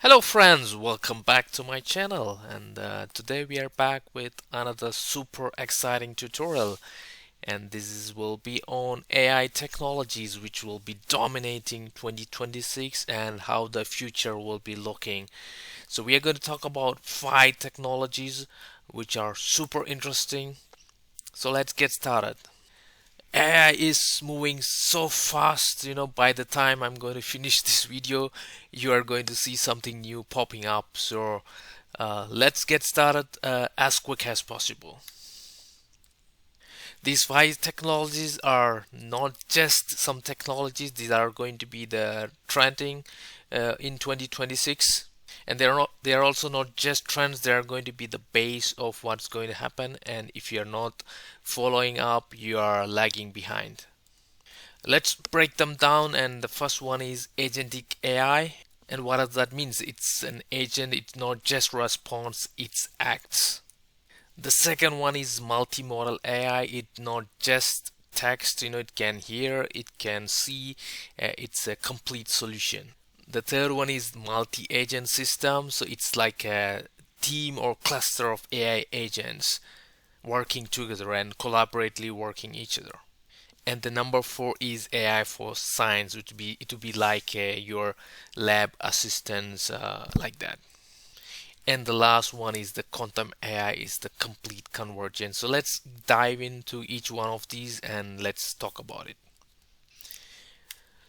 Hello friends, welcome back to my channel and today we are back with another super exciting tutorial and will be on AI technologies which will be dominating 2026 and how the future will be looking. So we are going to talk about 5 technologies which are super interesting. So let's get started. AI is moving so fast, by the time I'm going to finish this video, you are going to see something new popping up. So let's get started as quick as possible. These 5 technologies are not just some technologies, these are going to be the trending in 2026. And they are also not just trends, they are going to be the base of what's going to happen. And if you're not following up, you are lagging behind. Let's break them down, and the first one is Agentic AI. And what does that mean? It's an agent, it's not just response, it acts. The second one is multimodal AI. It not just text, it can hear, it can see, it's a complete solution. The third one is multi-agent system. So it's like a team or cluster of AI agents working together and collaboratively working each other. And the number four is AI for science, which be it would be like your lab assistants, like that. And the last one is the quantum AI, is the complete convergence. So let's dive into each one of these and let's talk about it.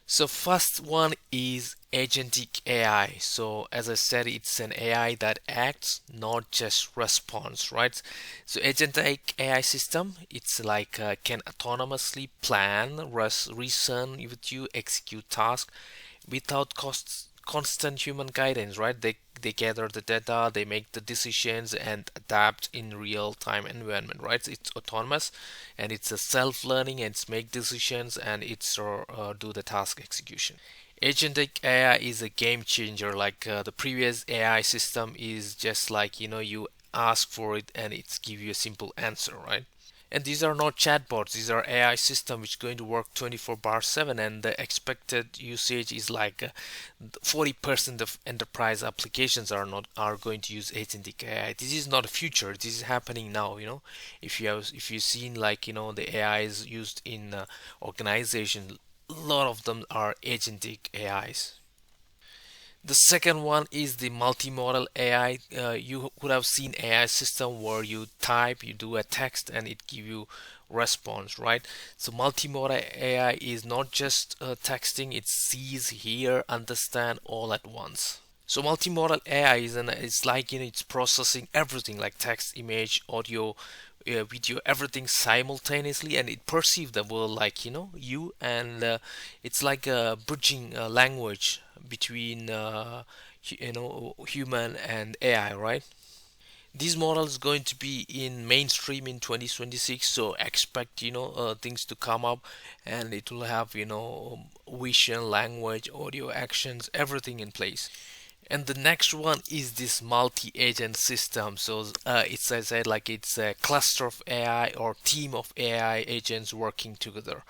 So first one is agentic AI. So as I said, it's an AI that acts, not just responds, right? So agentic AI system, it's like can autonomously plan, reason with you, execute tasks without constant human guidance, right? They gather the data, they make the decisions and adapt in real time environment, right? It's autonomous and it's a self-learning and it's make decisions and it's do the task execution. Agentic AI is a game changer. Like the previous AI system is just like you ask for it and it's give you a simple answer, right? And these are not chatbots, these are AI system which is going to work 24 bar 7, and the expected usage is like 40% of enterprise applications are going to use agentic AI. This is not a future, this is happening now, if you've seen like the AI is used in organization, a lot of them are agentic AIs. The second one is the multimodal AI. You would have seen AI system where you type, you do a text, and it give you response, right? So multimodal AI is not just texting; it sees, hear, understand all at once. So multimodal AI it's like it's processing everything like text, image, audio, video, everything simultaneously, and it perceives the world like you, and it's like a bridging language between human and AI, right? This model is going to be in mainstream in 2026, so expect things to come up, and it will have vision, language, audio, actions, everything in place. And the next one is this multi-agent system. So it's, as I said, like it's a cluster of AI or team of AI agents working together.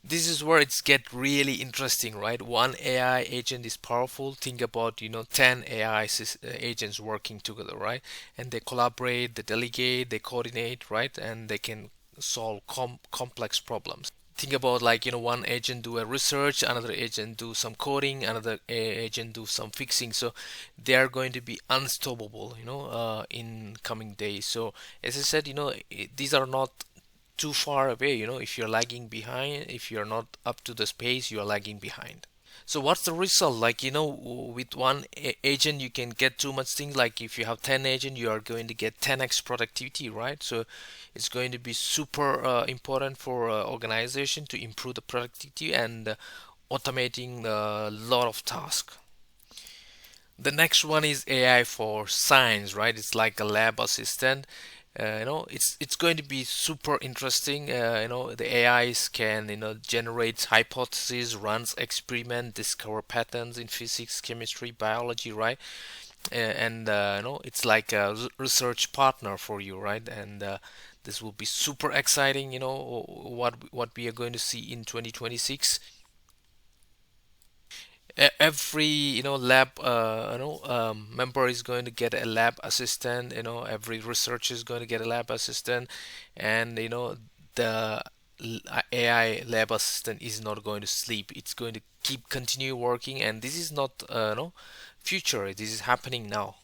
This is where it's get really interesting, right? One AI agent is powerful. Think about 10 AI agents working together, right? And they collaborate, they delegate, they coordinate, right? And they can solve complex problems. Think about like one agent do a research, another agent do some coding, another agent do some fixing. So they are going to be unstoppable in coming days. So as I said, these are not too far away. If you're lagging behind, if you're not up to the pace, you are lagging behind. So what's the result? Like with one agent you can get too much things. Like if you have 10 agents, you are going to get 10x productivity, right? So it's going to be super important for organization to improve the productivity and automating a lot of tasks. The next one is AI for science, right? It's like a lab assistant. It's going to be super interesting. The AIs can generate hypotheses, runs experiment, discover patterns in physics, chemistry, biology, right? And it's like a research partner for you, right? And this will be super exciting. What we are going to see in 2026. Every lab member is going to get a lab assistant. Every researcher is going to get a lab assistant, and the AI lab assistant is not going to sleep. It's going to keep continue working, and this is not future. This is happening now.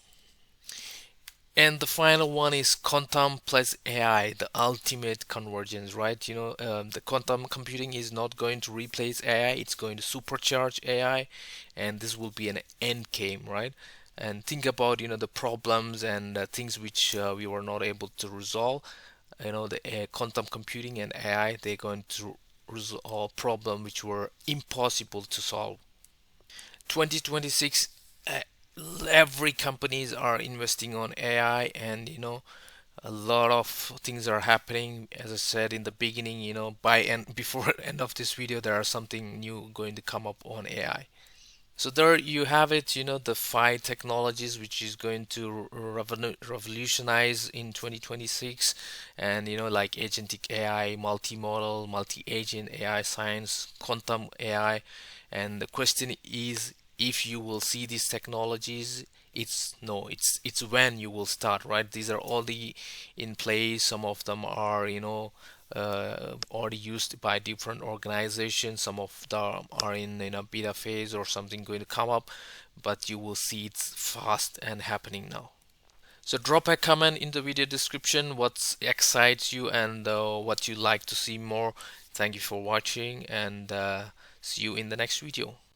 And the final one is quantum plus AI, the ultimate convergence, right? The quantum computing is not going to replace AI, it's going to supercharge AI, and this will be an end game, right? And think about, the problems and things which we were not able to resolve. The quantum computing and AI, they're going to resolve problems which were impossible to solve. 2026, uh, every companies are investing on AI, and a lot of things are happening. As I said in the beginning, by and before end of this video, there are something new going to come up on AI. So there you have it, the five technologies which is going to revolutionize in 2026, and like agentic AI, multimodal, multi-agent AI science, quantum AI, and the question is if you will see these technologies. It's no, it's when you will start, right? These are already in place. Some of them are, already used by different organizations. Some of them are in a beta phase or something going to come up, but you will see it's fast and happening now. So drop a comment in the video description what excites you and what you like to see more. Thank you for watching, and see you in the next video.